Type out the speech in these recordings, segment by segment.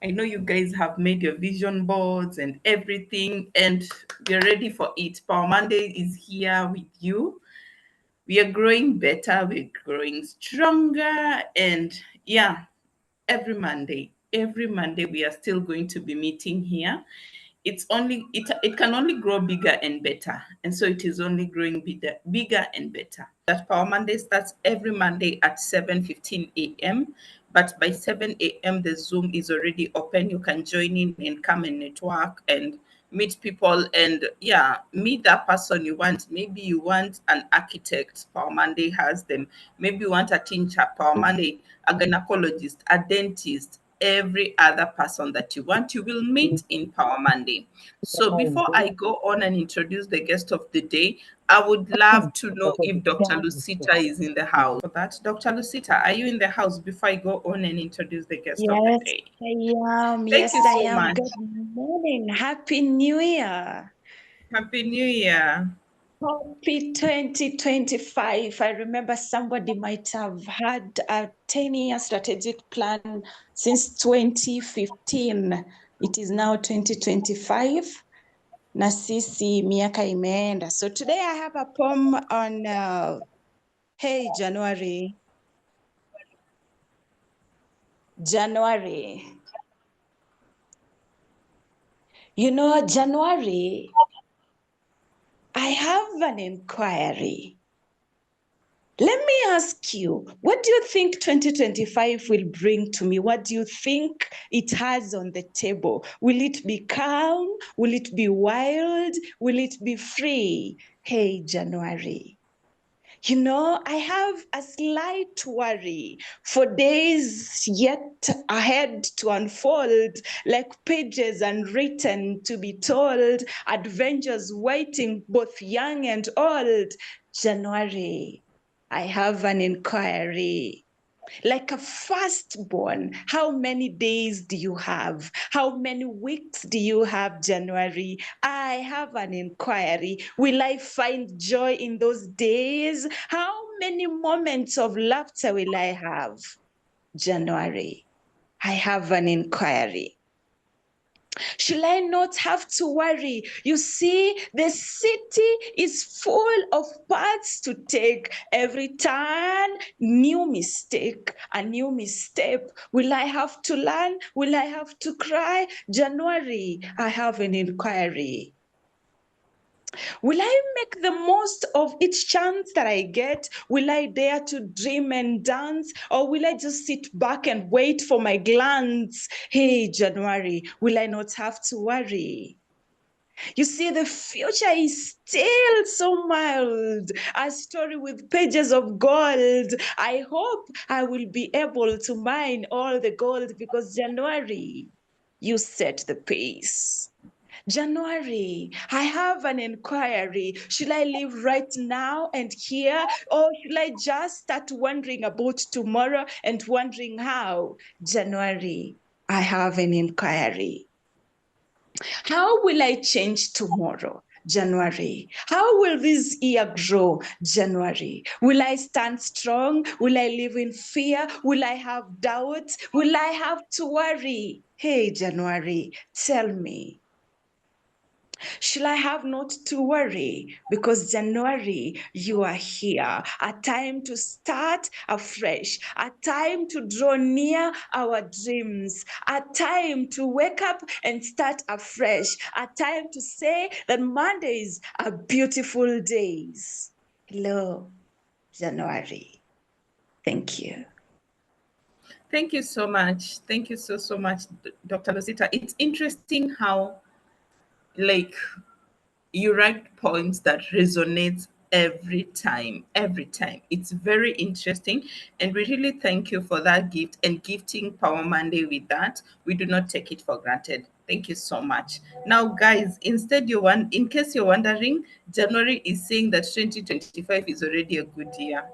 I know you guys have made your vision boards and everything, and we're ready for it. Power Monday is here with you. We are growing better, we're growing stronger, and yeah, every Monday we are still going to be meeting here. It can only grow bigger and better, and so it is only growing bigger and better. That Power Monday starts every Monday at 7:15 a.m. But by 7 a.m. the Zoom is already open. You can join in and come and network and meet people, and yeah, meet that person you want. Maybe you want an architect, Power Monday has them. Maybe you want a teacher, Power Monday, a gynecologist, a dentist, every other person that you want, you will meet in Power Monday. So before I go on and introduce the guest of the day, I would love to know if Dr. Lucita is in the house. For that, Dr. Lucita, are you in the house before I go on and introduce the guest of the Yes, day? I am. Thank Yes, you I so am. much. Good morning. Happy New Year. Happy New Year. Happy 2025. I remember somebody might have had a 10-year strategic plan since 2015. It is now 2025. Na sisi miaka imeenda. So today I have a poem on hey January. January. You know, January, I have an inquiry. Let me ask you, what do you think 2025 will bring to me? What do you think it has on the table? Will it be calm? Will it be wild? Will it be free? Hey, January. You know, I have a slight worry for days yet ahead to unfold, like pages unwritten to be told, adventures waiting, both young and old. January, I have an inquiry. Like a firstborn, how many days do you have? How many weeks do you have, January? I have an inquiry. Will I find joy in those days? How many moments of laughter will I have, January? I have an inquiry. Should I not have to worry? You see, the city is full of paths to take. Every turn, new mistake, a new misstep. Will I have to learn? Will I have to cry? January, I have an inquiry. Will I make the most of each chance that I get? Will I dare to dream and dance? Or will I just sit back and wait for my glance? Hey, January, will I not have to worry? You see, the future is still so mild, a story with pages of gold. I hope I will be able to mine all the gold because January, you set the pace. January, I have an inquiry. Should I live right now and here, or should I just start wondering about tomorrow and wondering how? January, I have an inquiry. How will I change tomorrow? January. How will this year grow? January. Will I stand strong? Will I live in fear? Will I have doubts? Will I have to worry? Hey, January, tell me. Should I have not to worry? Because January, you are here. A time to start afresh. A time to draw near our dreams. A time to wake up and start afresh. A time to say that Mondays are beautiful days. Hello, January. Thank you. Thank you so much. Thank you so much, Dr. Lucita. It's interesting how, like, you write poems that resonate every time. It's very interesting, and we really thank you for that gift and gifting Power Monday with that. We do not take it for granted. Thank you so much. Now, guys, in case you're wondering, January is saying that 2025 is already a good year.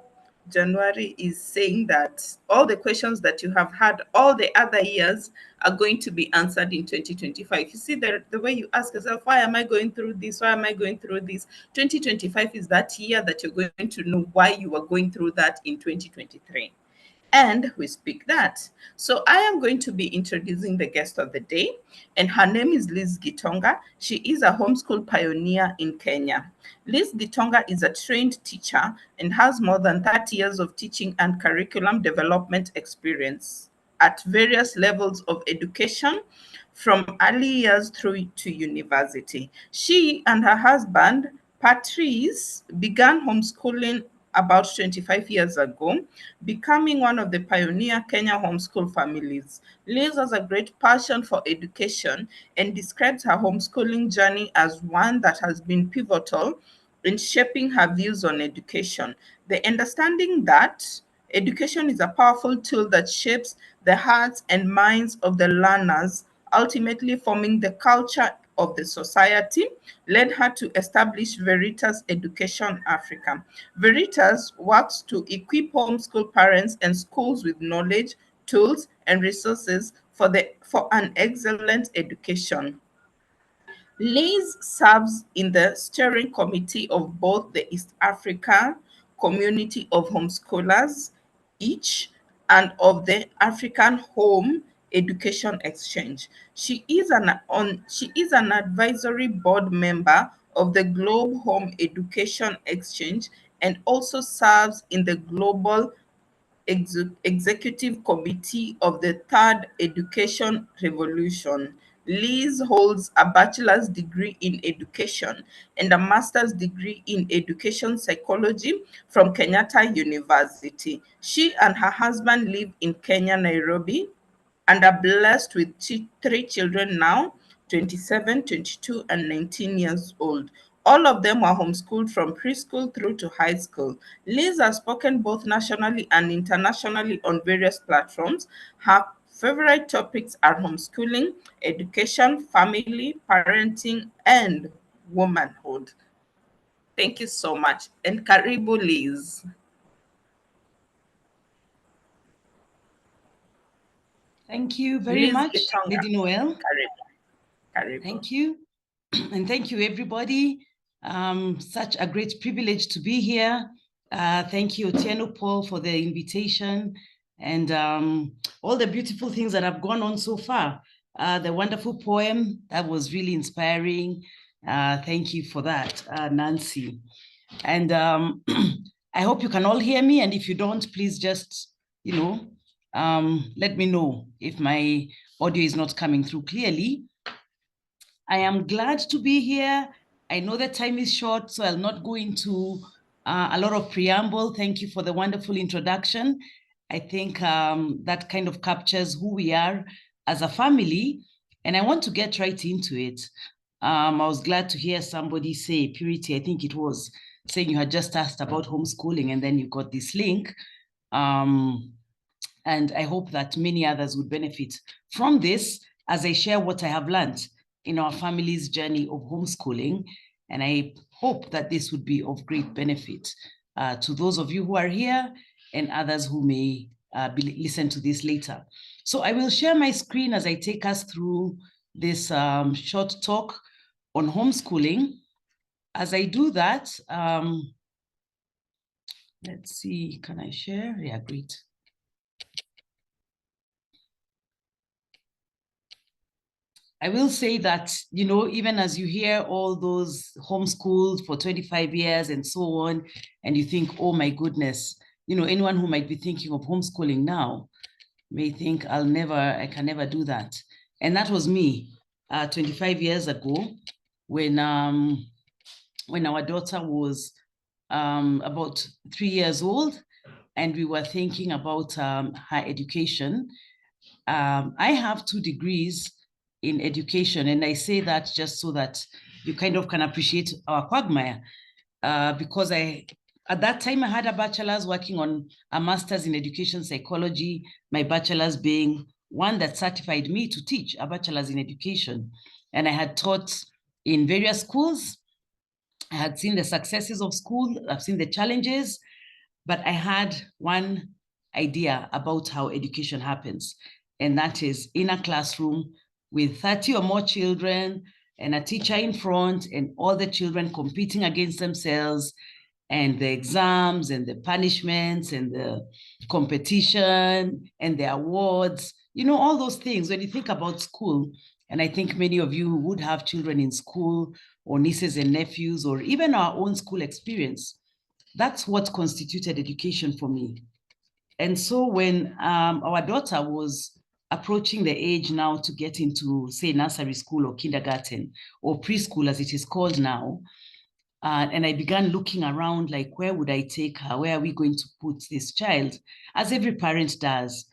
January is saying that all the questions that you have had all the other years are going to be answered in 2025. You see, the way you ask yourself, why am I going through this? Why am I going through this? 2025 is that year that you're going to know why you are going through that in 2023. and we speak that. So I am going to be introducing the guest of the day, and her name is Liz Gitonga. She is a homeschool pioneer in Kenya. Liz Gitonga is a trained teacher and has more than 30 years of teaching and curriculum development experience at various levels of education from early years through to university. She and her husband, Patrice, began homeschooling about 25 years ago, becoming one of the pioneer Kenya homeschool families. Liz has a great passion for education and describes her homeschooling journey as one that has been pivotal in shaping her views on education. The understanding that education is a powerful tool that shapes the hearts and minds of the learners, ultimately forming the culture of the society, led her to establish Veritas Education Africa. Veritas works to equip homeschool parents and schools with knowledge, tools, and resources for an excellent education. Liz serves in the steering committee of both the East Africa Community of Homeschoolers, each, and of the African Home Education Exchange. She is an advisory board member of the Globe Home Education Exchange and also serves in the Global Executive Committee of the Third Education Revolution. Liz holds a bachelor's degree in education and a master's degree in education psychology from Kenyatta University. She and her husband live in Kenya, Nairobi, and are blessed with three children now, 27, 22, and 19 years old. All of them were homeschooled from preschool through to high school. Liz has spoken both nationally and internationally on various platforms. Her favorite topics are homeschooling, education, family, parenting, and womanhood. Thank you so much. And karibu, Liz. Thank you very Liz much, Gitonga. Lady Noel. Karibu. Karibu. Thank you. And thank you, everybody. Such a great privilege to be here. Thank you, Otieno Paul, for the invitation and all the beautiful things that have gone on so far. The wonderful poem, that was really inspiring. Thank you for that, Nancy. And I hope you can all hear me. And if you don't, please just, let me know if my audio is not coming through clearly. I am glad to be here. I know the time is short, so I'll not go into a lot of preamble. Thank you for the wonderful introduction. I think that kind of captures who we are as a family, and I want to get right into it. I was glad to hear somebody say, Purity, I think it was, saying you had just asked about homeschooling and then you got this link. And I hope that many others would benefit from this as I share what I have learned in our family's journey of homeschooling. And I hope that this would be of great benefit to those of you who are here and others who may listen to this later. So I will share my screen as I take us through this short talk on homeschooling. As I do that, let's see, can I share? Yeah, great. I will say that, even as you hear all those homeschooled for 25 years and so on, and you think, oh my goodness, anyone who might be thinking of homeschooling now may think I can never do that. And that was me 25 years ago when our daughter was about 3 years old and we were thinking about her education. I have 2 degrees in education, and I say that just so that you kind of can appreciate our quagmire, because at that time I had a bachelor's working on a master's in education psychology, my bachelor's being one that certified me to teach a bachelor's in education. And I had taught in various schools. I had seen the successes of school, I've seen the challenges, but I had one idea about how education happens, and that is in a classroom with 30 or more children and a teacher in front and all the children competing against themselves and the exams and the punishments and the competition and the awards, you know, all those things. When you think about school, and I think many of you would have children in school or nieces and nephews or even our own school experience, that's what constituted education for me. And so when our daughter was approaching the age now to get into, say, nursery school or kindergarten or preschool, as it is called now, and I began looking around, like, where would I take her? Where are we going to put this child? As every parent does.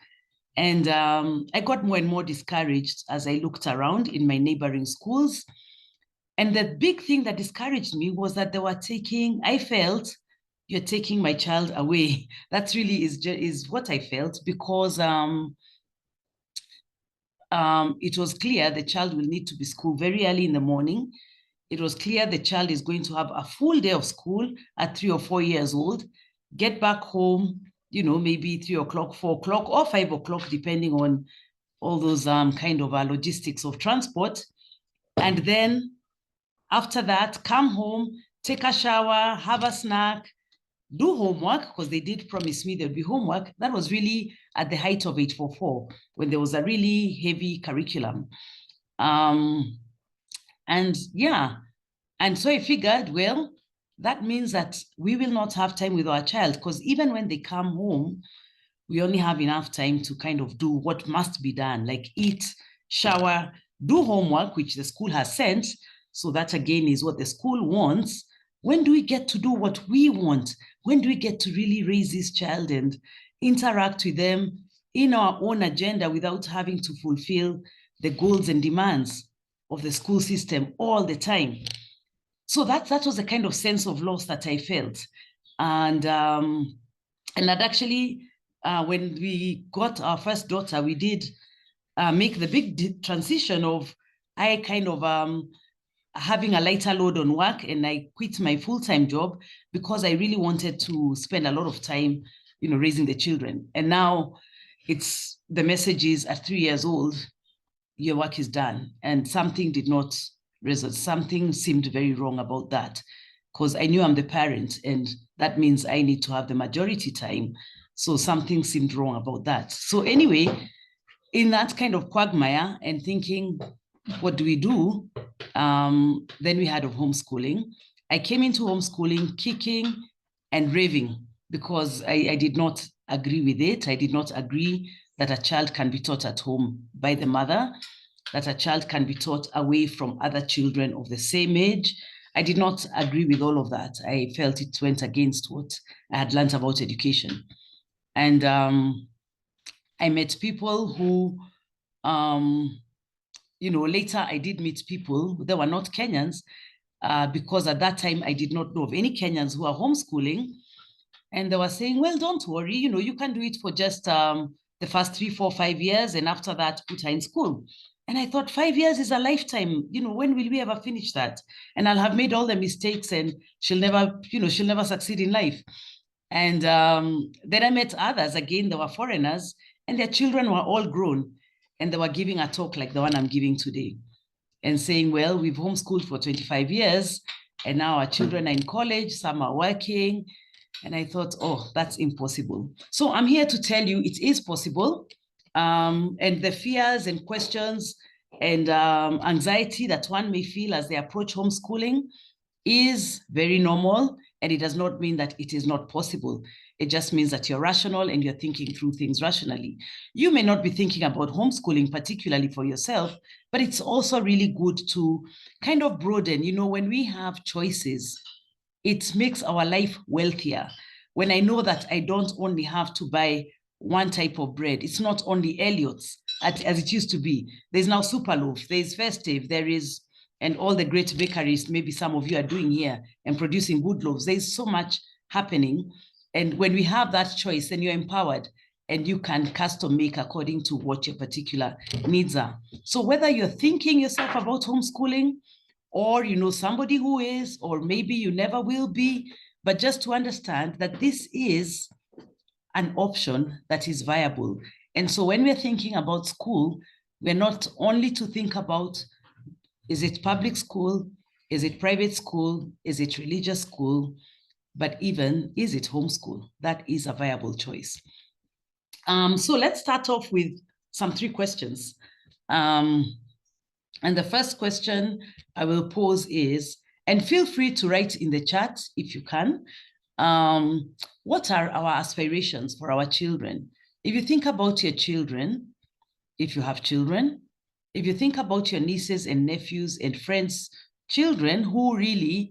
And I got more and more discouraged as I looked around in my neighboring schools. And the big thing that discouraged me was that they were taking, I felt, you're taking my child away. That really is what I felt, because it was clear the child will need to be schooled very early in the morning. It was clear the child is going to have a full day of school at 3 or 4 years old, get back home, you know, maybe 3 o'clock, 4 o'clock, or 5 o'clock, depending on all those kind of logistics of transport. And then after that, come home, take a shower, have a snack, do homework, because they did promise me there'd be homework. That was really at the height of 844, when there was a really heavy curriculum. And yeah, and so I figured, well, that means that we will not have time with our child, because even when they come home, we only have enough time to kind of do what must be done, like eat, shower, do homework, which the school has sent. So that again is what the school wants. When do we get to do what we want? When do we get to really raise this child and interact with them in our own agenda without having to fulfill the goals and demands of the school system all the time? So that was the kind of sense of loss that I felt. And that actually, when we got our first daughter, we did make the big transition of I kind of having a lighter load on work, and I quit my full-time job because I really wanted to spend a lot of time, you know, raising the children. And now it's the message is at 3 years old, your work is done. And something did not result. Something seemed very wrong about that, because I knew I'm the parent, and that means I need to have the majority time. So something seemed wrong about that. So anyway, in that kind of quagmire and thinking, what do we do? Then we heard of homeschooling. I came into homeschooling kicking and raving, because I did not agree with it. I did not agree that a child can be taught at home by the mother, that a child can be taught away from other children of the same age. I did not agree with all of that. I felt it went against what I had learned about education. And I met people who, you know, later I did meet people, they were not Kenyans, because at that time I did not know of any Kenyans who are homeschooling. And they were saying, well, don't worry, you know, you can do it for just the first 3, 4, 5 years, and after that, put her in school. And I thought 5 years is a lifetime. You know, when will we ever finish that? And I'll have made all the mistakes, and she'll never, you know, she'll never succeed in life. And then I met others, again, they were foreigners, and their children were all grown, and they were giving a talk like the one I'm giving today, and saying, well, we've homeschooled for 25 years, and now our children are in college, some are working. And I thought, oh, that's impossible. So I'm here to tell you it is possible. And the fears and questions and anxiety that one may feel as they approach homeschooling is very normal. And it does not mean that it is not possible. It just means that you're rational and you're thinking through things rationally. You may not be thinking about homeschooling particularly for yourself, but it's also really good to kind of broaden. You know, when we have choices, it makes our life wealthier. When I know that I don't only have to buy one type of bread, it's not only Elliot's as it used to be. There's now Superloaf, there's Festive, there is, and all the great bakeries, maybe some of you are doing here and producing good loaves. There's so much happening. And when we have that choice, then you're empowered and you can custom make according to what your particular needs are. So whether you're thinking yourself about homeschooling, or you know somebody who is, or maybe you never will be, but just to understand that this is an option that is viable. And so when we're thinking about school, we're not only to think about, is it public school? Is it private school? Is it religious school? but even, is it homeschool? That is a viable choice. So let's start off with some 3 questions. And the first question I will pose is, and feel free to write in the chat if you can, what are our aspirations for our children? If you think about your children, if you have children, if you think about your nieces and nephews and friends, children who really,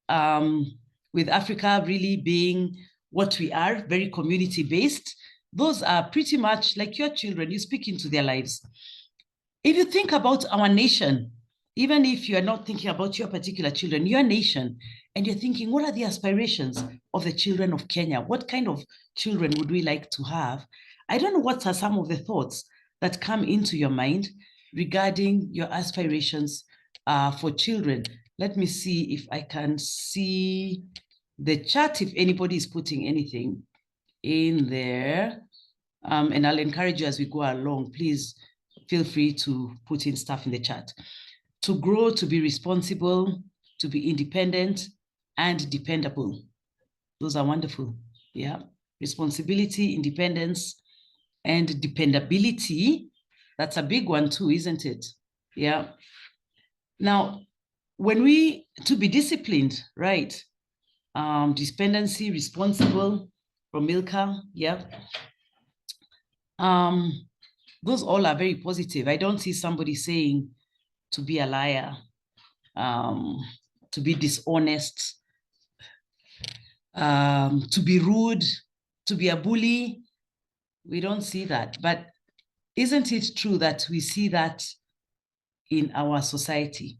with Africa really being what we are, very community-based, those are pretty much like your children. You speak into their lives. If you think about our nation, even if you are not thinking about your particular children, your nation, and you're thinking, what are the aspirations of the children of Kenya? What kind of children would we like to have? I don't know what are some of the thoughts that come into your mind regarding your aspirations for children. Let me see if I can see the chat, if anybody is putting anything in there. And I'll encourage you as we go along, please feel free to put in stuff in the chat. To grow, to be responsible, to be independent and dependable. Those are wonderful. Yeah. Responsibility, independence, and dependability. That's a big one too, isn't it? Yeah. Now, to be disciplined, right? Dependency, responsible, from Milka, yeah. Those all are very positive. I don't see somebody saying to be a liar, to be dishonest, to be rude, to be a bully. We don't see that. But isn't it true that we see that in our society?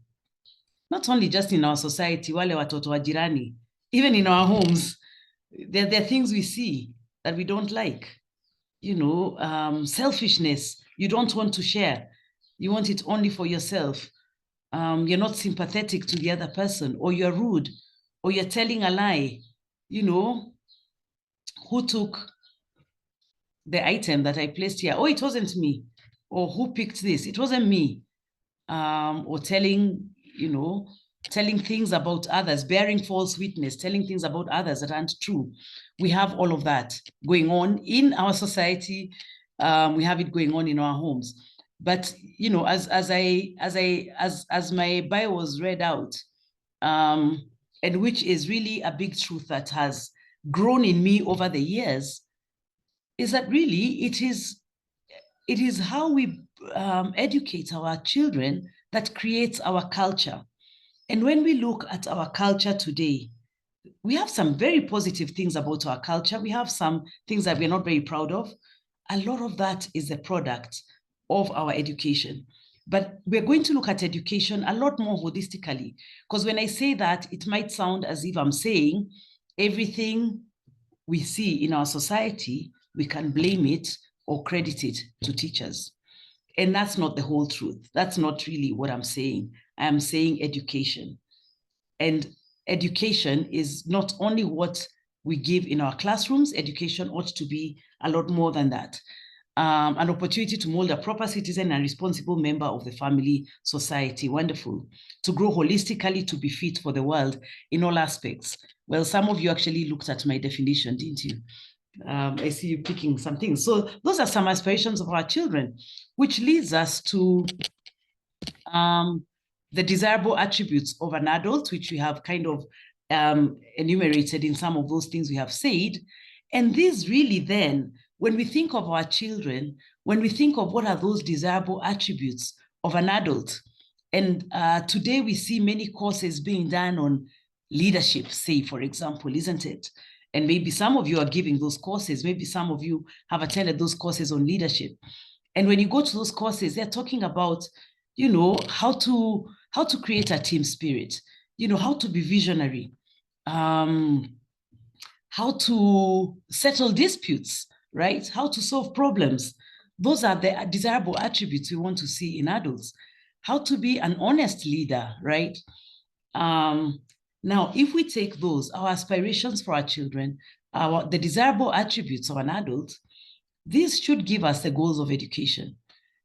Not only just in our society, wale watoto wa jirani, even in our homes, there are things we see that we don't like. You know, selfishness. You don't want to share. You want it only for yourself. You're not sympathetic to the other person, or you're rude, or you're telling a lie. You know, who took the item that I placed here? Oh, it wasn't me. Or who picked this? It wasn't me. Or telling, you know, telling things about others, bearing false witness, telling things about others that aren't true. We have all of that going on in our society. We have it going on in our homes. But you know, as my bio was read out, and which is really a big truth that has grown in me over the years, is that really it is how we educate our children that creates our culture. And when we look at our culture today, we have some very positive things about our culture. We have some things that we're not very proud of. A lot of that is a product of our education. But we're going to look at education a lot more holistically, because when I say that, it might sound as if I'm saying everything we see in our society, we can blame it or credit it to teachers. And that's not the whole truth. That's not really what I'm saying. I'm saying education. And education is not only what we give in our classrooms. Education ought to be a lot more than that. An opportunity to mold a proper citizen and responsible member of the family society. Wonderful. To grow holistically, to be fit for the world in all aspects. Well, some of you actually looked at my definition, didn't you? I see you picking some things. So those are some aspirations of our children, which leads us to the desirable attributes of an adult, which we have kind of enumerated in some of those things we have said. And these really then, when we think of our children, when we think of what are those desirable attributes of an adult, and today we see many courses being done on leadership, say, for example, isn't it? And maybe some of you are giving those courses. Maybe some of you have attended those courses on leadership. And when you go to those courses, they're talking about, you know, how to create a team spirit, you know, how to be visionary, how to settle disputes, right? How to solve problems. Those are the desirable attributes we want to see in adults. How to be an honest leader, right? Now, if we take those, our aspirations for our children, the desirable attributes of an adult, these should give us the goals of education.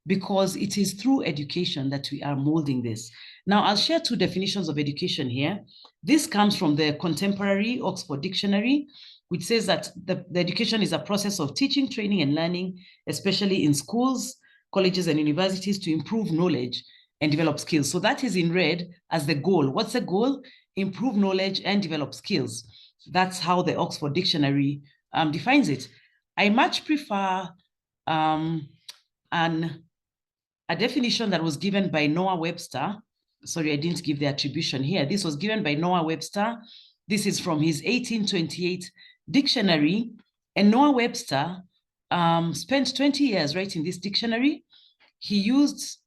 because it is through education that we are molding this. Now, I'll share two definitions of education here. This comes from the contemporary Oxford Dictionary, which says that the education is a process of teaching, training, and learning, especially in schools, colleges, and universities, to improve knowledge and develop skills. So that is in red as the goal. What's the goal? Improve knowledge and develop skills. That's how the Oxford Dictionary defines it. I much prefer a definition that was given by Noah Webster. Sorry, I didn't give the attribution here. This was given by Noah Webster. This is from his 1828 dictionary. And Noah Webster spent 20 years writing this dictionary. He used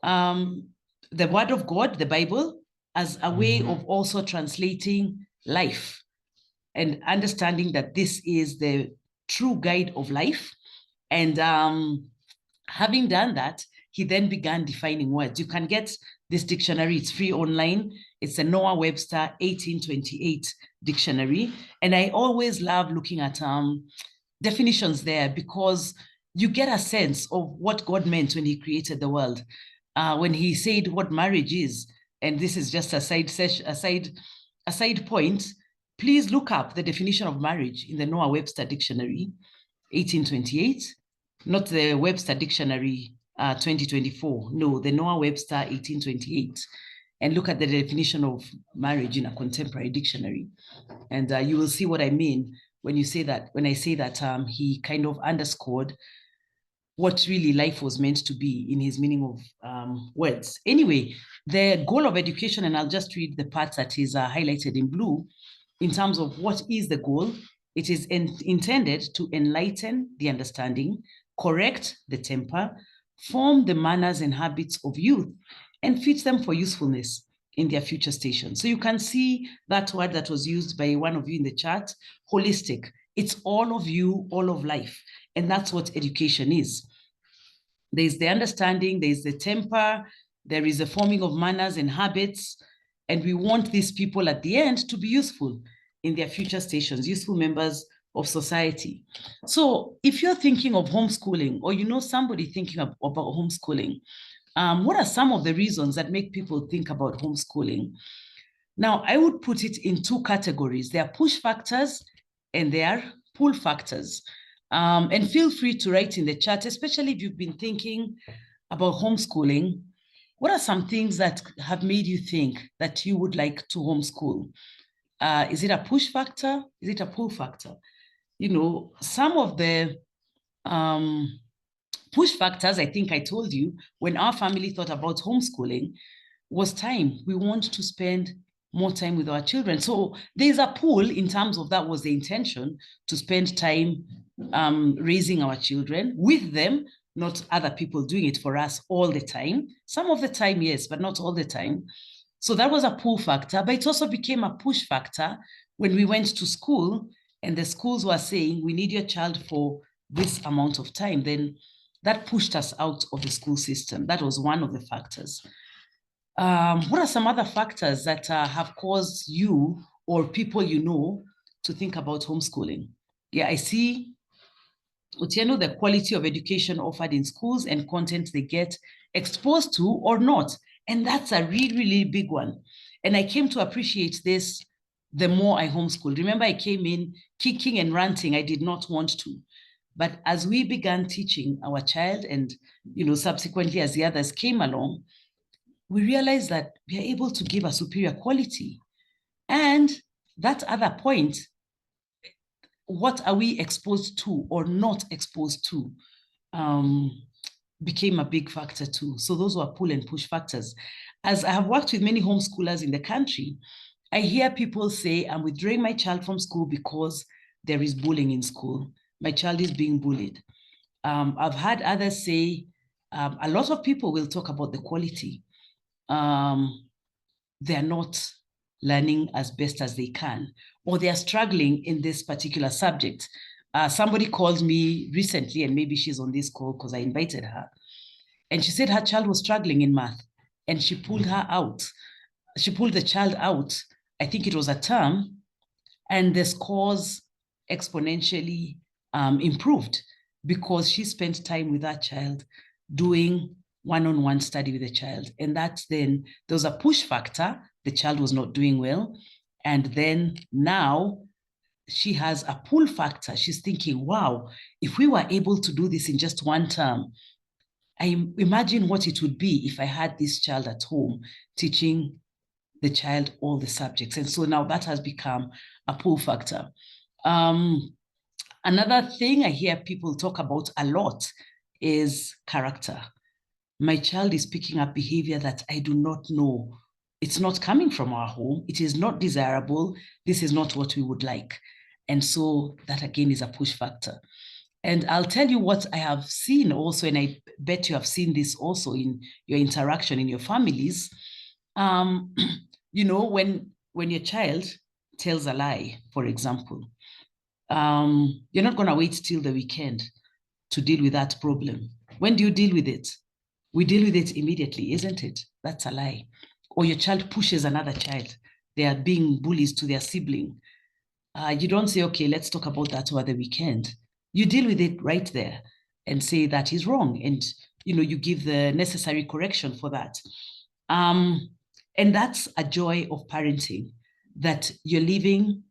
the word of God, the Bible, as a way of also translating life and understanding that this is the true guide of life. And having done that, he then began defining words. You can get this dictionary, it's free online. It's a Noah Webster 1828 dictionary. And I always love looking at definitions there, because you get a sense of what God meant when he created the world. When he said what marriage is, and this is just a side point, please look up the definition of marriage in the Noah Webster Dictionary, 1828, not the Webster Dictionary 2024. No, the Noah Webster 1828. And look at the definition of marriage in a contemporary dictionary. And you will see what I mean when I say that he kind of underscored what really life was meant to be in his meaning of words. Anyway, the goal of education, and I'll just read the part that is highlighted in blue, in terms of what is the goal. It is intended to enlighten the understanding, correct the temper, form the manners and habits of youth, and fit them for usefulness in their future station. So you can see that word that was used by one of you in the chat, holistic. It's all of you, all of life. And that's what education is. There's the understanding, there's the temper, there is the forming of manners and habits. And we want these people at the end to be useful in their future stations, useful members of society. So if you're thinking of homeschooling, or you know somebody thinking about homeschooling, what are some of the reasons that make people think about homeschooling? Now, I would put it in two categories. There are push factors and there are pull factors. And feel free to write in the chat, especially if you've been thinking about homeschooling. What are some things that have made you think that you would like to homeschool? Is it a push factor? Is it a pull factor? You know, some of the push factors, I think I told you, when our family thought about homeschooling, was time. We want to spend more time with our children. So there's a pull in terms of that was the intention, to spend time raising our children with them, not other people doing it for us all the time. Some of the time, yes, but not all the time. So that was a pull factor, but it also became a push factor when we went to school and the schools were saying, we need your child for this amount of time. Then that pushed us out of the school system. That was one of the factors. What are some other factors that have caused you or people you know to think about homeschooling? Yeah, I see, Otieno, the quality of education offered in schools and content they get exposed to or not. And that's a really, really big one. And I came to appreciate this the more I homeschooled. Remember, I came in kicking and ranting. I did not want to. But as we began teaching our child and, you know, subsequently as the others came along, we realized that we are able to give a superior quality. And that other point, what are we exposed to or not exposed to, became a big factor too. So those were pull and push factors. As I have worked with many homeschoolers in the country, I hear people say, I'm withdrawing my child from school because there is bullying in school. My child is being bullied. I've had others say, a lot of people will talk about the quality. They're not learning as best as they can, or they're struggling in this particular subject. Somebody called me recently, and maybe she's on this call because I invited her, and she said her child was struggling in math, and she pulled her out. She pulled the child out, I think it was a term, and the scores exponentially improved because she spent time with that child. doing one-on-one study with the child. And that then there was a push factor. The child was not doing well. And then now she has a pull factor. She's thinking, wow, if we were able to do this in just one term, I imagine what it would be if I had this child at home teaching the child all the subjects. And so now that has become a pull factor. Another thing I hear people talk about a lot is character. My child is picking up behavior that I do not know. It's not coming from our home. It is not desirable. This is not what we would like. And so that again is a push factor. And I'll tell you what I have seen also, and I bet you have seen this also in your interaction in your families. You know, when your child tells a lie, for example, you're not going to wait till the weekend to deal with that problem. When do you deal with it? We deal with it immediately, isn't it? That's a lie. Or your child pushes another child. They are being bullies to their sibling. You don't say, okay, let's talk about that over the weekend. You deal with it right there and say that is wrong. And, you know, you give the necessary correction for that. And that's a joy of parenting, that you're living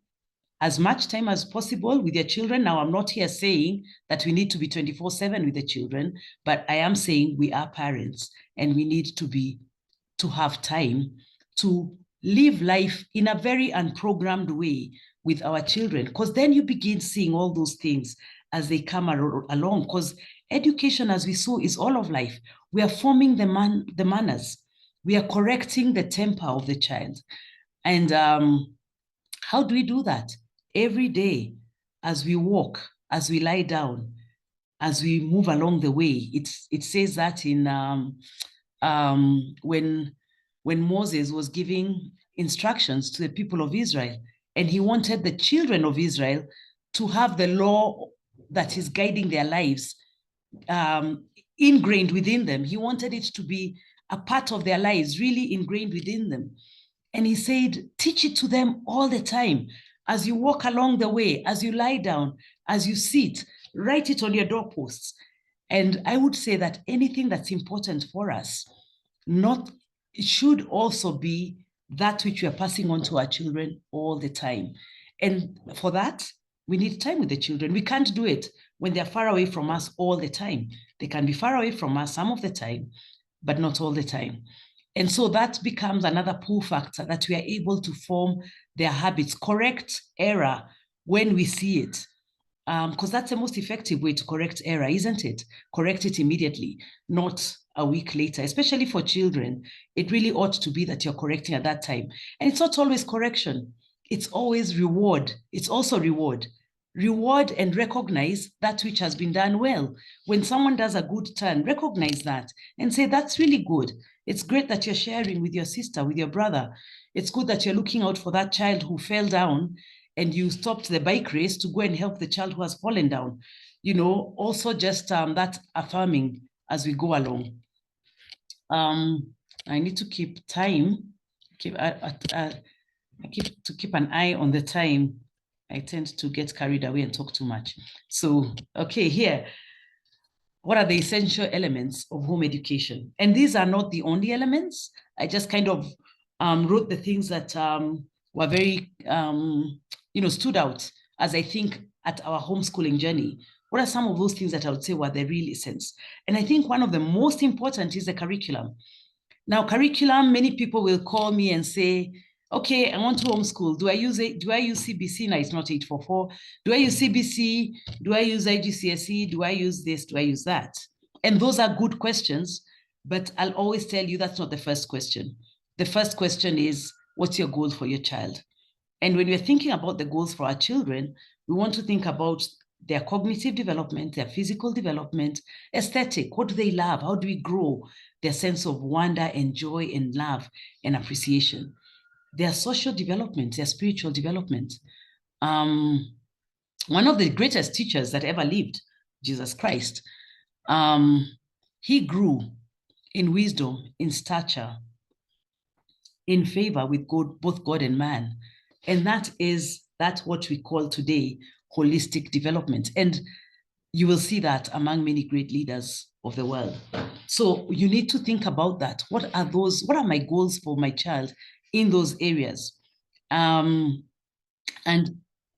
as much time as possible with your children. Now, I'm not here saying that we need to be 24/7 with the children, but I am saying we are parents and we need to have time to live life in a very unprogrammed way with our children, because then you begin seeing all those things as they come along, because education, as we saw, is all of life. We are forming the manners. We are correcting the temper of the child. And how do we do that? Every day, as we walk, as we lie down, as we move along the way. It says that in when Moses was giving instructions to the people of Israel, and he wanted the children of Israel to have the law that is guiding their lives ingrained within them. He wanted it to be a part of their lives, really ingrained within them. And he said, teach it to them all the time. As you walk along the way, as you lie down, as you sit, write it on your doorposts. And I would say that anything that's important for us, it should also be that which we are passing on to our children all the time. And for that, we need time with the children. We can't do it when they're far away from us all the time. They can be far away from us some of the time, but not all the time. And so that becomes another pull factor, that we are able to form their habits, correct error when we see it. Because that's the most effective way to correct error, isn't it? Correct it immediately, not a week later, especially for children. It really ought to be that you're correcting at that time. And it's not always correction. It's always reward. It's also reward. Reward and recognize that which has been done well. When someone does a good turn, recognize that and say, that's really good. It's great that you're sharing with your sister, with your brother. It's good that you're looking out for that child who fell down and you stopped the bike race to go and help the child who has fallen down. You know, also just that affirming as we go along. I need to keep time. I keep to keep an eye on the time. I tend to get carried away and talk too much. So, okay, here. What are the essential elements of home education? And these are not the only elements. I just kind of wrote the things that were very, stood out as I think at our homeschooling journey. What are some of those things that I would say were the real essence? And I think one of the most important is the curriculum. Now, curriculum, many people will call me and say, okay, I want to homeschool. Do I use CBC? No, it's not 844. Do I use CBC? Do I use IGCSE? Do I use this? Do I use that? And those are good questions, but I'll always tell you that's not the first question. The first question is, what's your goal for your child? And when we're thinking about the goals for our children, we want to think about their cognitive development, their physical development, aesthetic. What do they love? How do we grow their sense of wonder and joy and love and appreciation? Their social development, their spiritual development. One of the greatest teachers that ever lived, Jesus Christ, he grew in wisdom, in stature, in favor with God, both God and man. And that's what we call today holistic development. And you will see that among many great leaders of the world. So you need to think about that. What are my goals for my child in those areas? And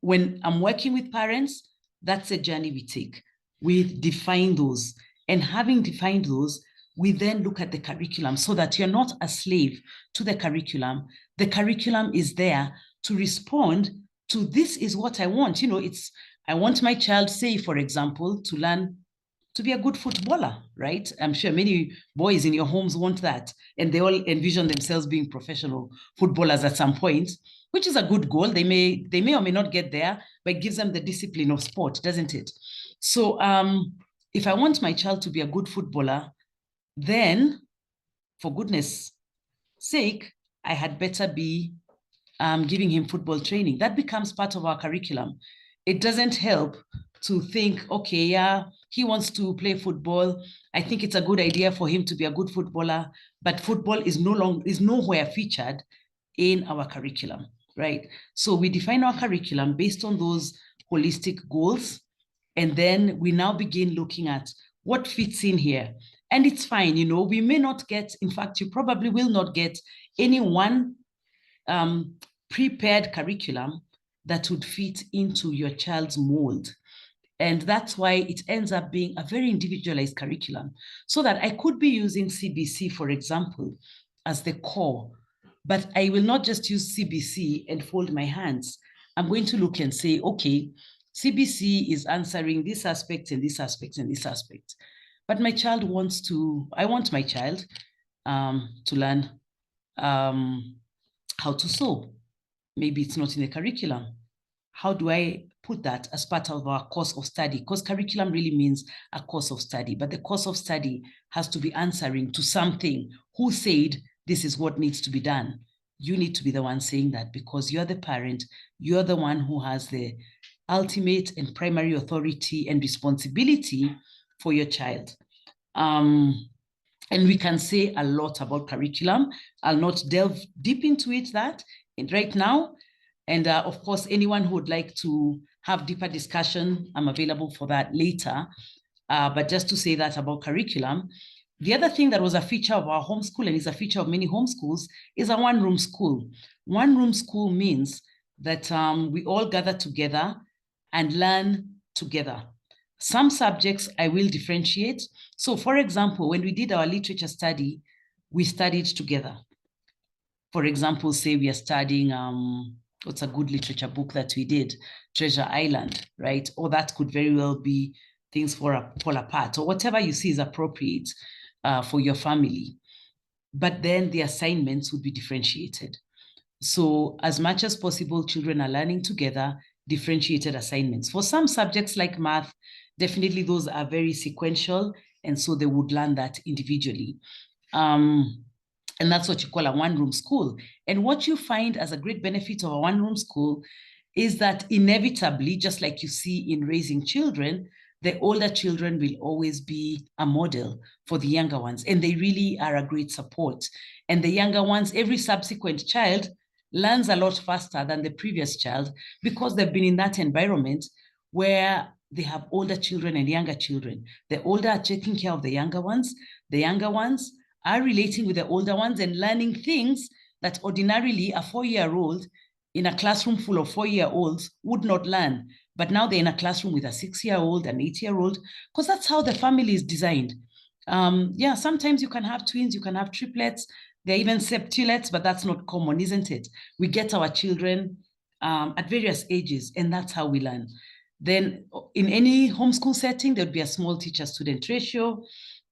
when I'm working with parents, that's a journey we take. We define those. And having defined those, we then look at the curriculum so that you're not a slave to the curriculum. The curriculum is there to respond to, this is what I want. I want my child, say, for example, to learn to be a good footballer, right? I'm sure many boys in your homes want that. And they all envision themselves being professional footballers at some point, which is a good goal. They may or may not get there, but it gives them the discipline of sport, doesn't it? So if I want my child to be a good footballer, then for goodness sake, I had better be giving him football training. That becomes part of our curriculum. It doesn't help to think, okay, yeah, he wants to play football. I think it's a good idea for him to be a good footballer, but football is nowhere featured in our curriculum, right? So we define our curriculum based on those holistic goals, and then we now begin looking at what fits in here. And it's fine, we may not get, in fact, you probably will not get any one prepared curriculum that would fit into your child's mold. And that's why it ends up being a very individualized curriculum, so that I could be using CBC, for example, as the core, but I will not just use CBC and fold my hands. I'm going to look and say, okay, CBC is answering this aspect and this aspect and this aspect. But my child I want my child to learn how to sew. Maybe it's not in the curriculum. How do I put that as part of our course of study? Because curriculum really means a course of study, but the course of study has to be answering to something. Who said this is what needs to be done? You need to be the one saying that, because you're the parent, you're the one who has the ultimate and primary authority and responsibility for your child. And we can say a lot about curriculum. I'll not delve deep into it right now. And of course, anyone who would like to have deeper discussion, I'm available for that later. But just to say that about curriculum, the other thing that was a feature of our homeschool, and is a feature of many homeschools, is a one-room school. One-room school means that we all gather together and learn together. Some subjects I will differentiate. So for example, when we did our literature study, we studied together. For example, say we are studying, what's a good literature book that we did? Treasure Island, right? Or that could very well be Things Fall Apart, or whatever you see is appropriate for your family. But then the assignments would be differentiated. So as much as possible, children are learning together, differentiated assignments. For some subjects like math, definitely those are very sequential, and so they would learn that individually. And that's what you call a one-room school. And what you find as a great benefit of a one-room school is that inevitably, just like you see in raising children, the older children will always be a model for the younger ones, and they really are a great support. And the younger ones, every subsequent child learns a lot faster than the previous child, because they've been in that environment where they have older children and younger children. The older are taking care of the younger ones. The younger ones are relating with the older ones and learning things that ordinarily a 4-year-old in a classroom full of 4-year-olds would not learn. But now they're in a classroom with a 6-year-old, an 8-year-old, because that's how the family is designed. Yeah, sometimes you can have twins, you can have triplets, they're even septuplets, but that's not common, isn't it? We get our children at various ages, and that's how we learn. Then in any homeschool setting, there'd be a small teacher-student ratio,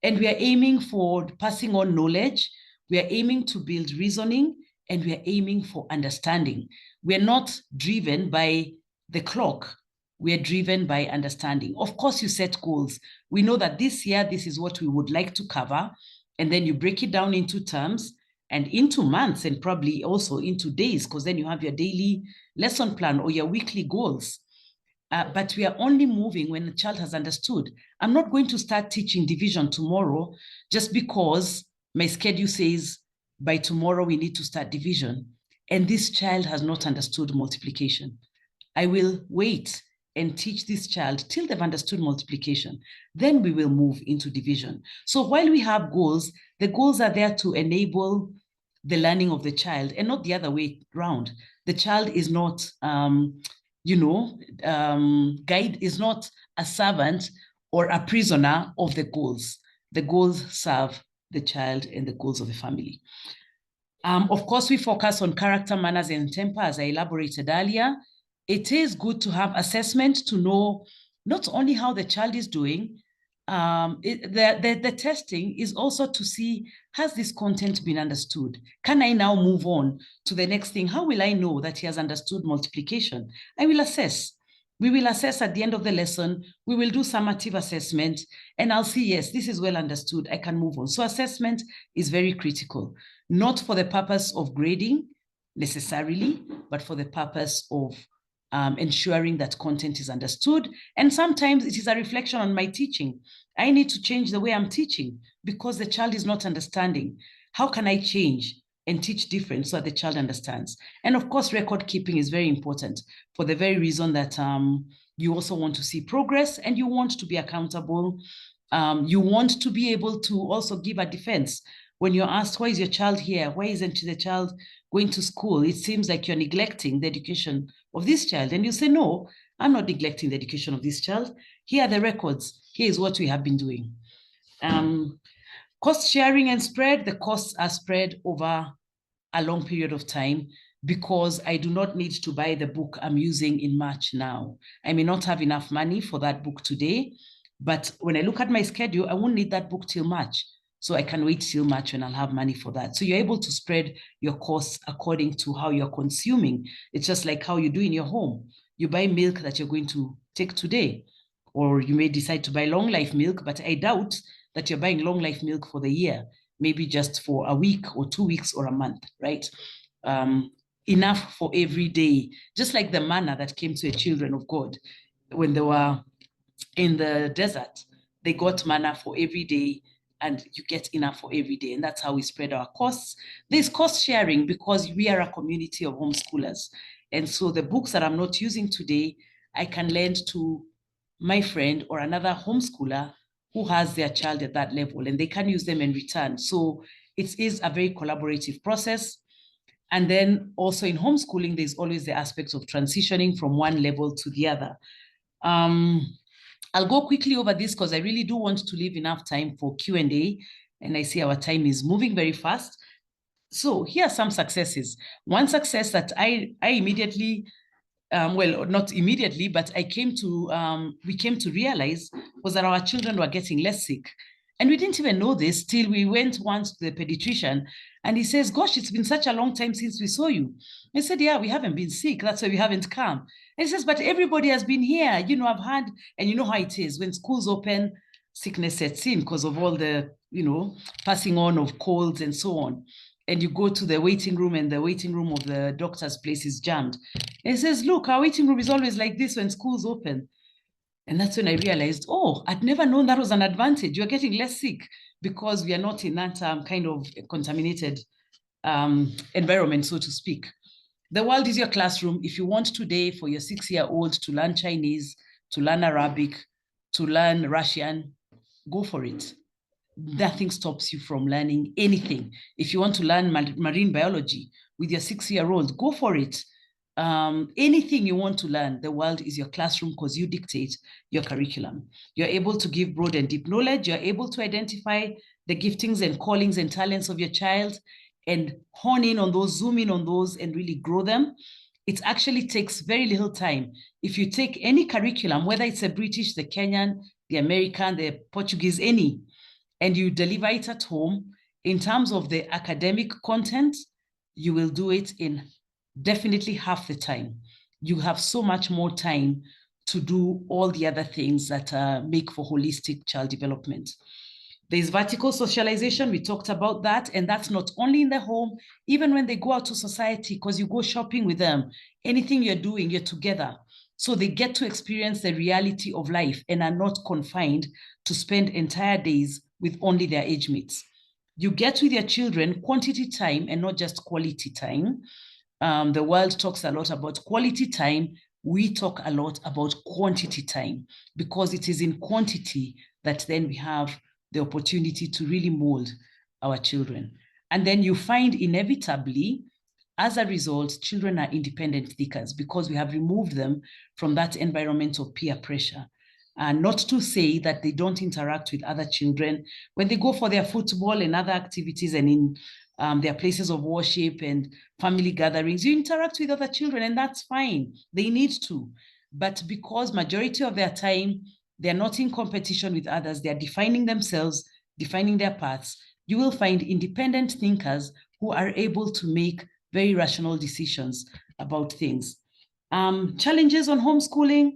and we are aiming for passing on knowledge. We are aiming to build reasoning, and we are aiming for understanding. We are not driven by the clock. We are driven by understanding. Of course, you set goals. We know that this year, this is what we would like to cover. And then you break it down into terms and into months, and probably also into days, because then you have your daily lesson plan or your weekly goals. But we are only moving when the child has understood. I'm not going to start teaching division tomorrow just because my schedule says by tomorrow we need to start division, and this child has not understood multiplication. I will wait and teach this child till they've understood multiplication. Then we will move into division. So while we have goals, the goals are there to enable the learning of the child and not the other way around. The child is not, guide is not a servant or a prisoner of the goals. The goals serve the child and the goals of the family. Of course, we focus on character, manners, and temper, as I elaborated earlier. It is good to have assessment to know not only how the child is doing, the testing is also to see, has this content been understood? Can I now move on to the next thing? How will I know that he has understood multiplication? I will assess. We will assess at the end of the lesson. We will do summative assessment, and I'll see, yes, this is well understood. I can move on. So assessment is very critical, not for the purpose of grading necessarily, but for the purpose of ensuring that content is understood. And sometimes it is a reflection on my teaching. I need to change the way I'm teaching because the child is not understanding. How can I change and teach different so that the child understands? And of course, record keeping is very important for the very reason that you also want to see progress and you want to be accountable. You want to be able to also give a defense. When you're asked, why is your child here? Why isn't the child going to school? It seems like you're neglecting the education of this child. And you say, no, I'm not neglecting the education of this child. Here are the records. Here is what we have been doing. Cost sharing and spread. The costs are spread over a long period of time because I do not need to buy the book I'm using in March now. I may not have enough money for that book today, but when I look at my schedule, I won't need that book till March. So I can wait till March when I'll have money for that. So you're able to spread your costs according to how you're consuming. It's just like how you do in your home. You buy milk that you're going to take today, or you may decide to buy long life milk, but I doubt that you're buying long life milk for the year, maybe just for a week or 2 weeks or a month, right? Enough for every day, just like the manna that came to the children of God when they were in the desert. They got manna for every day, and you get enough for every day. And that's how we spread our costs. There's cost sharing because we are a community of homeschoolers. And so the books that I'm not using today, I can lend to my friend or another homeschooler who has their child at that level, and they can use them in return. So it is a very collaborative process. And then also in homeschooling, there's always the aspect of transitioning from one level to the other. I'll go quickly over this because I really do want to leave enough time for Q&A, and I see our time is moving very fast. So here are some successes. One success that I immediately, well, not immediately, but we came to realize was that our children were getting less sick. And we didn't even know this till we went once to the pediatrician, and he says, gosh, it's been such a long time since we saw you. I said, yeah, we haven't been sick. That's why we haven't come. And he says, but everybody has been here. You know, I've had, and you know how it is when schools open, sickness sets in because of all the, passing on of colds and so on. And you go to the waiting room, and the waiting room of the doctor's place is jammed. And he says, look, our waiting room is always like this when schools open. And that's when I realized, oh, I'd never known that was an advantage. You're getting less sick because we are not in that kind of contaminated environment, so to speak. The world is your classroom. If you want today for your 6-year-old to learn Chinese, to learn Arabic, to learn Russian, go for it. Nothing stops you from learning anything. If you want to learn marine biology with your 6-year-old, go for it. Anything you want to learn, the world is your classroom because you dictate your curriculum. You're able to give broad and deep knowledge. You're able to identify the giftings and callings and talents of your child and hone in on those, zoom in on those, and really grow them. It actually takes very little time. If you take any curriculum, whether it's the British, the Kenyan, the American, the Portuguese, any, and you deliver it at home, in terms of the academic content, you will do it in definitely half the time. You have so much more time to do all the other things that make for holistic child development. There's vertical socialization. We talked about that. And that's not only in the home, even when they go out to society, because you go shopping with them, anything you're doing, you're together. So they get to experience the reality of life and are not confined to spend entire days with only their age mates. You get with your children quantity time and not just quality time. The world talks a lot about quality time, we talk a lot about quantity time, because it is in quantity that then we have the opportunity to really mold our children. And then you find inevitably, as a result, children are independent thinkers because we have removed them from that environment of peer pressure. And not to say that they don't interact with other children. When they go for their football and other activities and in their places of worship and family gatherings, you interact with other children, and that's fine. They need to. But because majority of their time, they're not in competition with others, they're defining themselves, defining their paths, you will find independent thinkers who are able to make very rational decisions about things. Challenges on homeschooling.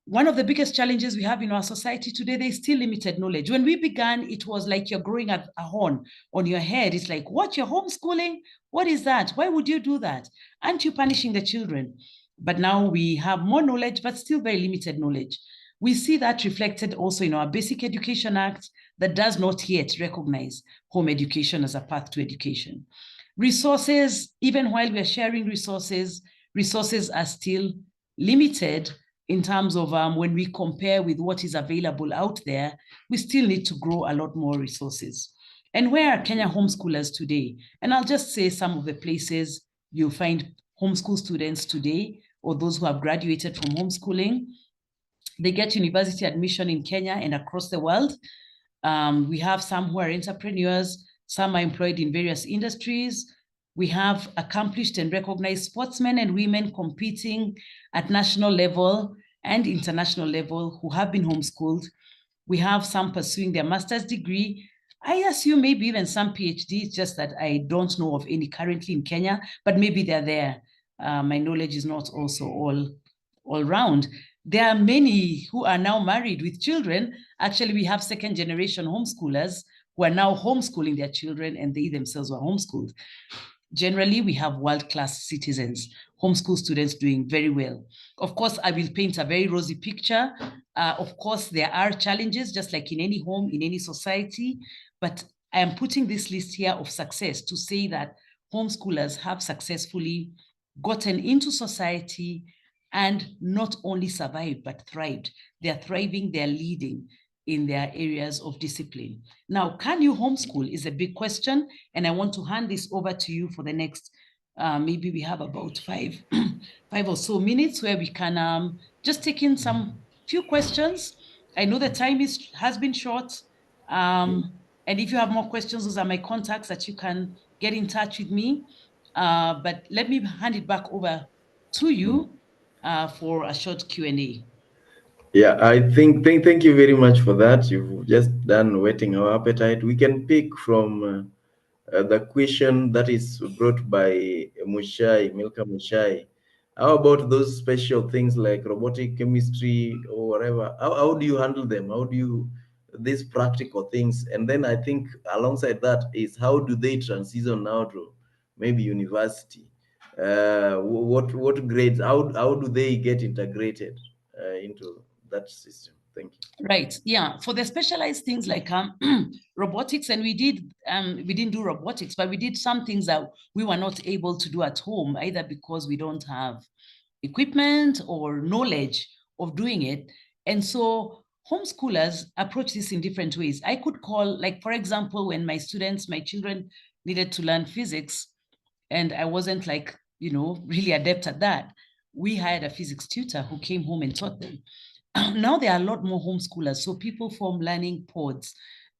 One of the biggest challenges we have in our society today, there's still limited knowledge. When we began, it was like you're growing a horn on your head. It's like, what, you're homeschooling? What is that? Why would you do that? Aren't you punishing the children? But now we have more knowledge, but still very limited knowledge. We see that reflected also in our Basic Education Act that does not yet recognize home education as a path to education. Resources, even while we're sharing resources, resources are still limited in terms of when we compare with what is available out there. We still need to grow a lot more resources. And where are Kenya homeschoolers today? And I'll just say some of the places you'll find homeschool students today, or those who have graduated from homeschooling. They get university admission in Kenya and across the world. We have some who are entrepreneurs, some are employed in various industries. We have accomplished and recognized sportsmen and women competing at national level and international level who have been homeschooled. We have some pursuing their master's degree. I assume maybe even some PhDs, just that I don't know of any currently in Kenya, but maybe they're there. My knowledge is not also all round. There are many who are now married with children. Actually, we have second generation homeschoolers who are now homeschooling their children, and they themselves were homeschooled. Generally, we have world-class citizens, homeschool students doing very well. Of course, I will paint a very rosy picture. Of course, there are challenges, just like in any home, in any society, but I am putting this list here of success to say that homeschoolers have successfully gotten into society and not only survived, but thrived. They're thriving, they're leading in their areas of discipline. Now, can you homeschool is a big question, and I want to hand this over to you for the next, maybe we have about five or so minutes where we can just take in some few questions. I know the time has been short, and if you have more questions, those are my contacts that you can get in touch with me. But let me hand it back over to you for a short Q&A. Yeah, I think thank you very much for that. You've just done whetting our appetite. We can pick from the question that is brought by Milka Mushai. How about those special things like robotic chemistry or whatever? How do you handle them? How do you these practical things? And then I think alongside that is how do they transition now to maybe university? What grades? How do they get integrated into that system? Thank you. Right. Yeah. For the specialized things like robotics, and we didn't do robotics, but we did some things that we were not able to do at home, either because we don't have equipment or knowledge of doing it. And so homeschoolers approach this in different ways. I could call, like, for example, when my children needed to learn physics, and I wasn't like, really adept at that, we hired a physics tutor who came home and taught them. Now there are a lot more homeschoolers. So people form learning pods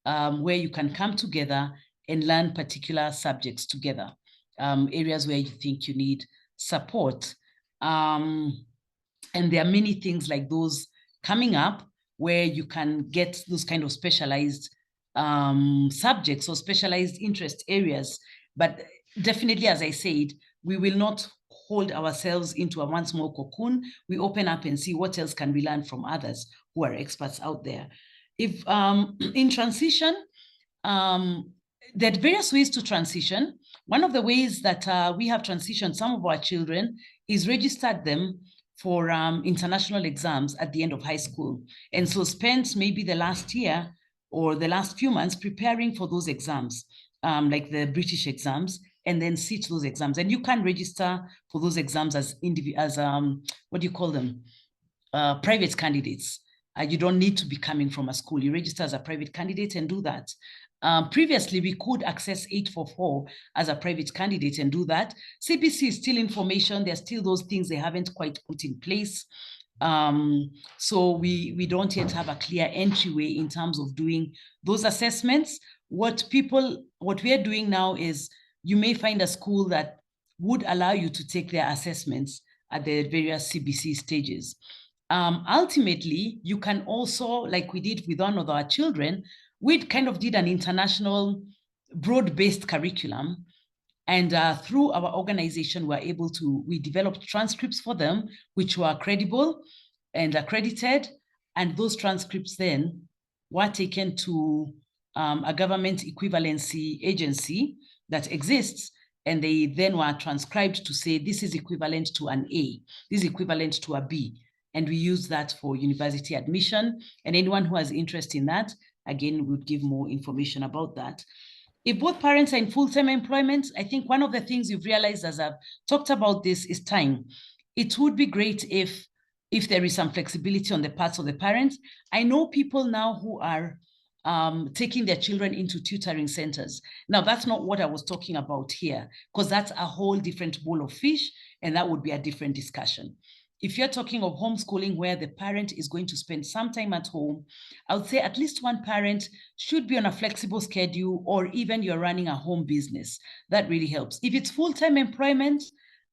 where you can come together and learn particular subjects together, areas where you think you need support. And there are many things like those coming up where you can get those kind of specialized subjects or specialized interest areas. But definitely, as I said, we will not hold ourselves into a one small cocoon. We open up and see what else can we learn from others who are experts out there. If in transition, there are various ways to transition. One of the ways that we have transitioned some of our children is registered them for international exams at the end of high school. And so spent maybe the last year or the last few months preparing for those exams, like the British exams. and then sit those exams. And you can register for those exams as what do you call them? Private candidates. You don't need to be coming from a school. You register as a private candidate and do that. Previously, we could access 844 as a private candidate and do that. CBC is still information. There's still those things they haven't quite put in place. So we don't yet have a clear entryway in terms of doing those assessments. What we are doing now is you may find a school that would allow you to take their assessments at the various CBC stages. Ultimately, you can also, like we did with one of our children, we kind of did an international broad-based curriculum. And through our organization, we developed transcripts for them, which were credible and accredited. And those transcripts then were taken to a government equivalency agency that exists. And they then were transcribed to say, this is equivalent to an A, this is equivalent to a B. And we use that for university admission. And anyone who has interest in that, again, would give more information about that. If both parents are in full-time employment, I think one of the things you've realized as I've talked about this is time. It would be great if there is some flexibility on the parts of the parents. I know people now who are taking their children into tutoring centers. Now, that's not what I was talking about here, because that's a whole different bowl of fish, and that would be a different discussion. If you're talking of homeschooling where the parent is going to spend some time at home, I would say at least one parent should be on a flexible schedule, or even you're running a home business. That really helps. If it's full-time employment,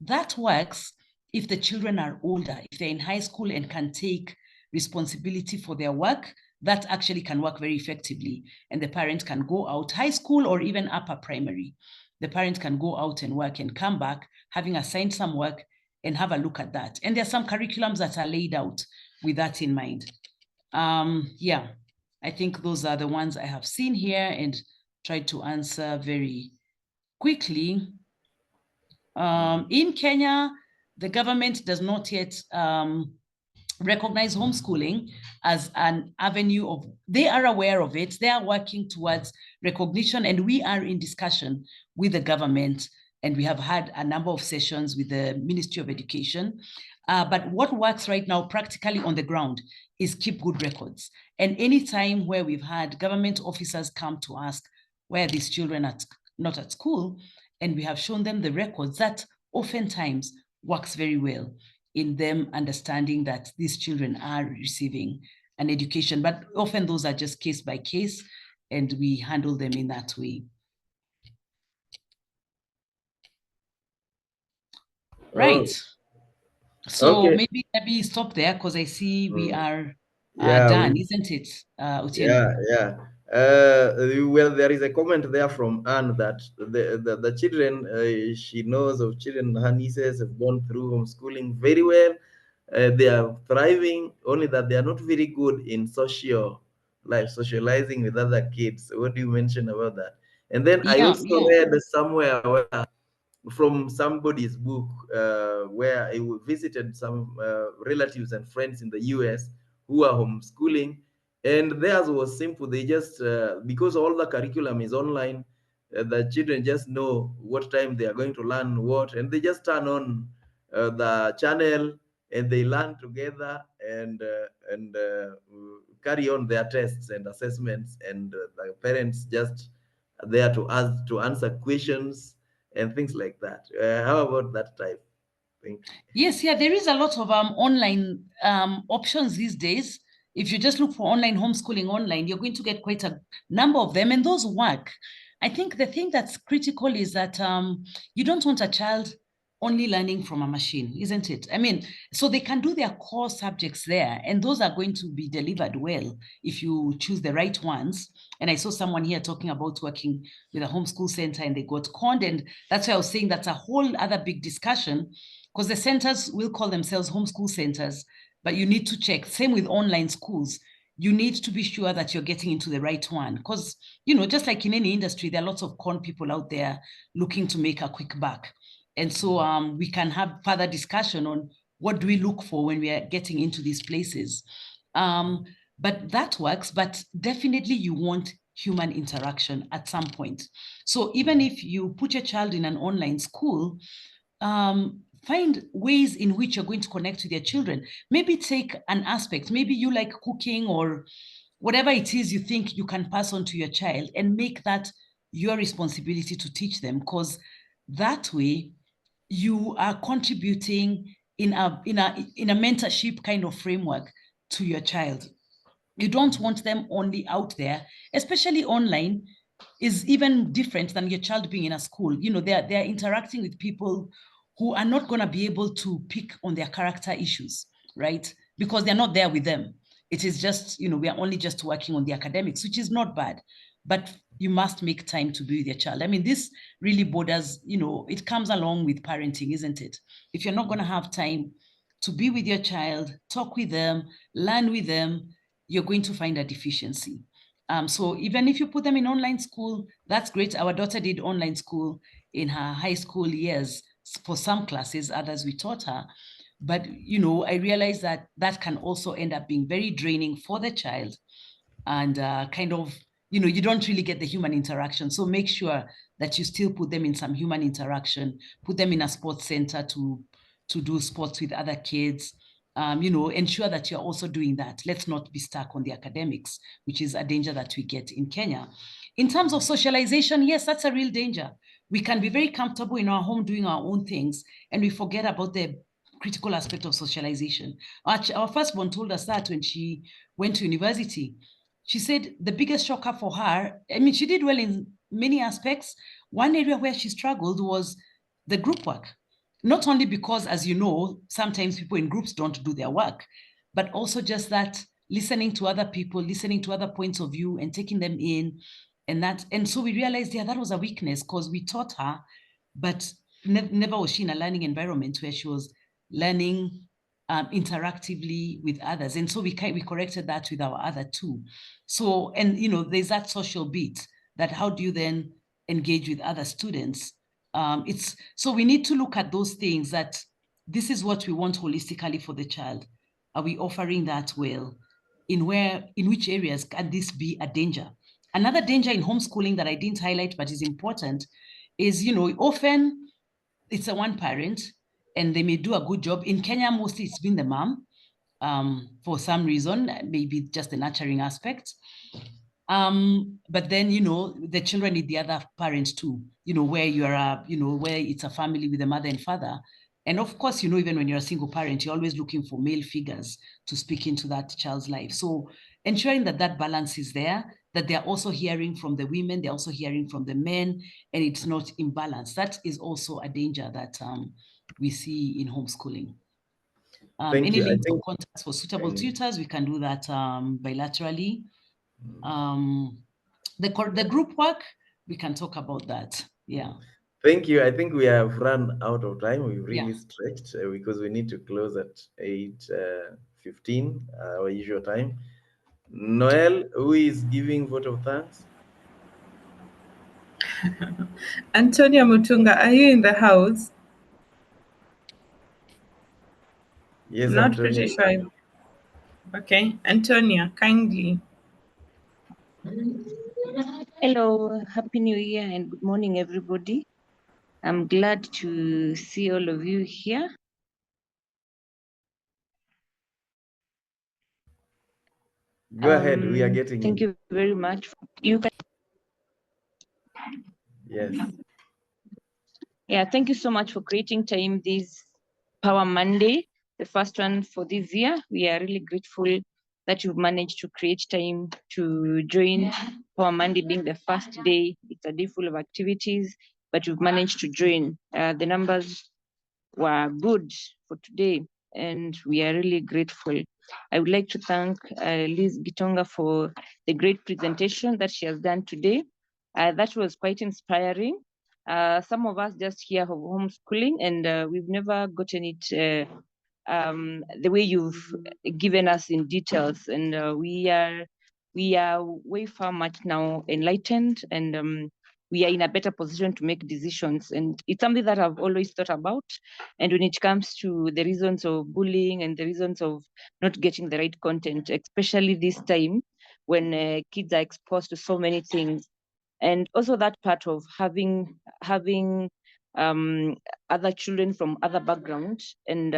that works if the children are older, if they're in high school and can take responsibility for their work. That actually can work very effectively. And the parent can go out, high school or even upper primary. The parent can go out and work and come back, having assigned some work, and have a look at that. And there are some curriculums that are laid out with that in mind. Yeah, I think those are the ones I have seen here and tried to answer very quickly. In Kenya, the government does not yet recognize homeschooling as an avenue of, they are aware of it, they are working towards recognition, and we are in discussion with the government, and we have had a number of sessions with the Ministry of Education. But what works right now practically on the ground is keep good records. And any time where we've had government officers come to ask where these children are not at school, and we have shown them the records, that oftentimes works very well in them understanding that these children are receiving an education. But often those are just case by case, and we handle them in that way. Right. So Okay. maybe stop there, because I see we are done, isn't it, Otieno? Yeah. Well, there is a comment there from Anne that the children, she knows of children, her nieces have gone through homeschooling very well. They are thriving, only that they are not very good in social life, socializing with other kids. What do you mention about that? And then I also read somewhere where, from somebody's book, where I visited some relatives and friends in the US who are homeschooling, and theirs was simple. They just, because all the curriculum is online, the children just know what time they are going to learn what, and they just turn on the channel and they learn together and carry on their tests and assessments, and the parents just are there to answer questions and things like that. How about that type thing? Yes, there is a lot of online options these days. If you just look for online homeschooling online, you're going to get quite a number of them, and those work. I think the thing that's critical is that you don't want a child only learning from a machine, isn't it? I mean, so they can do their core subjects there, and those are going to be delivered well if you choose the right ones. And I saw someone here talking about working with a homeschool center, and they got conned, and that's why I was saying that's a whole other big discussion, because the centers will call themselves homeschool centers, but you need to check. Same with online schools. You need to be sure that you're getting into the right one, because, just like in any industry, there are lots of con people out there looking to make a quick buck. And so we can have further discussion on what do we look for when we are getting into these places. But that works, but definitely you want human interaction at some point. So even if you put your child in an online school, find ways in which you're going to connect with your children. Maybe take an aspect, maybe you like cooking or whatever it is you think you can pass on to your child, and make that your responsibility to teach them, because that way you are contributing in a mentorship kind of framework to your child. You don't want them only out there, especially online is even different than your child being in a school. You know, they're interacting with people who are not going to be able to pick on their character issues, right? Because they're not there with them. It is just, you know, we are only just working on the academics, which is not bad, but you must make time to be with your child. I mean, this really borders, you know, it comes along with parenting, isn't it? If you're not going to have time to be with your child, talk with them, learn with them, you're going to find a deficiency. So even if you put them in online school, that's great. Our daughter did online school in her high school years for some classes, others we taught her. But, you know, I realized that that can also end up being very draining for the child, and kind of, you know, you don't really get the human interaction. So make sure that you still put them in some human interaction, put them in a sports center to do sports with other kids. You know, ensure that you're also doing that. Let's not be stuck on the academics, which is a danger that we get in Kenya. In terms of socialization, yes, that's a real danger. We can be very comfortable in our home doing our own things, and we forget about the critical aspect of socialization. Our firstborn told us that when she went to university. She said the biggest shocker for her, I mean, she did well in many aspects. One area where she struggled was the group work. Not only because, as you know, sometimes people in groups don't do their work, but also just that listening to other people, listening to other points of view and taking them in. And so we realized, yeah, that was a weakness, because we taught her, but never was she in a learning environment where she was learning interactively with others. And so we corrected that with our other two. So, and you know, there's that social bit, that how do you then engage with other students? So we need to look at those things, that this is what we want holistically for the child. Are we offering that well? In which areas can this be a danger? Another danger in homeschooling that I didn't highlight but is important is, you know, often it's a one parent and they may do a good job. In Kenya, mostly it's been the mom, for some reason, maybe just the nurturing aspect. But then, you know, the children need the other parents too, you know, where where it's a family with a mother and father. And of course, you know, even when you're a single parent, you're always looking for male figures to speak into that child's life. So ensuring that that balance is there, that they're also hearing from the women, they're also hearing from the men, and it's not imbalanced. That is also a danger that we see in homeschooling. Thank Any you. links or contacts for suitable tutors, we can do that bilaterally. The group work, we can talk about that. Yeah. Thank you. I think we have run out of time. We've really stretched because we need to close at 8:15, our usual time. Noel, who is giving vote of thanks? Antonia Mutunga, are you in the house? Yes, Not Antonia. pretty sure. Okay, Antonia, kindly. Hello, Happy New Year and good morning, everybody. I'm glad to see all of you here. Go ahead, we are getting Thank you very much. You can. Yes. Yeah, thank you so much for creating time this Power Monday, the first one for this year. We are really grateful that you've managed to create time to join Power Monday being the first day. It's a day full of activities, but you've managed to join. The numbers were good for today, and we are really grateful. I would like to thank Liz Gitonga for the great presentation that she has done today. That was quite inspiring. Some of us just hear of homeschooling, and we've never gotten it the way you've given us in details, and we are way far much now enlightened, and we are in a better position to make decisions. And it's something that I've always thought about. And when it comes to the reasons of bullying and the reasons of not getting the right content, especially this time when kids are exposed to so many things. And also that part of having other children from other backgrounds and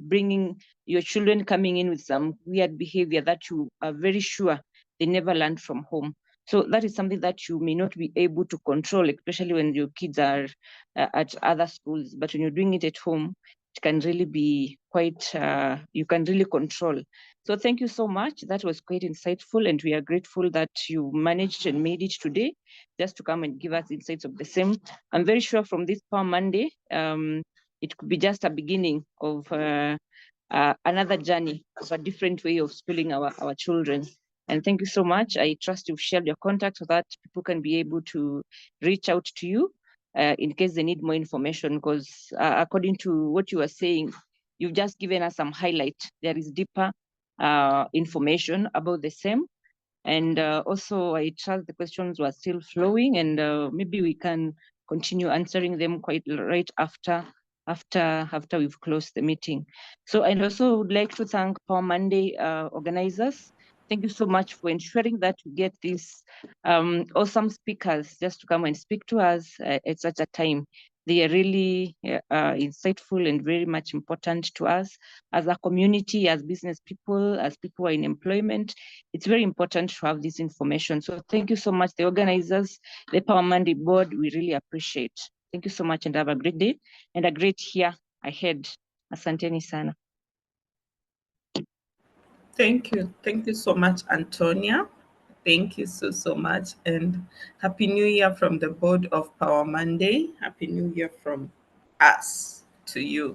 bringing your children coming in with some weird behavior that you are very sure they never learned from home. So that is something that you may not be able to control, especially when your kids are at other schools. But when you're doing it at home, it can really be quite, you can really control. So thank you so much. That was quite insightful, and we are grateful that you managed and made it today just to come and give us insights of the same. I'm very sure from this Power Monday, it could be just a beginning of another journey of a different way of schooling our children. And thank you so much. I trust you've shared your contact so that people can be able to reach out to you in case they need more information, because according to what you were saying, you've just given us some highlight. There is deeper information about the same. And also, I trust the questions were still flowing, and maybe we can continue answering them quite right after we've closed the meeting. So, and also would like to thank Power Monday organizers. Thank you so much for ensuring that we get these awesome speakers just to come and speak to us at such a time. They are really insightful and very much important to us as a community, as business people, as people who are in employment. It's very important to have this information. So thank you so much, the organizers, the Power Monday board. We really appreciate. Thank you so much, and have a great day and a great year ahead. Asanteni sana. Thank you. Thank you so much, Antonia. Thank you so much. And Happy New Year from the board of Power Monday. Happy New Year from us to you.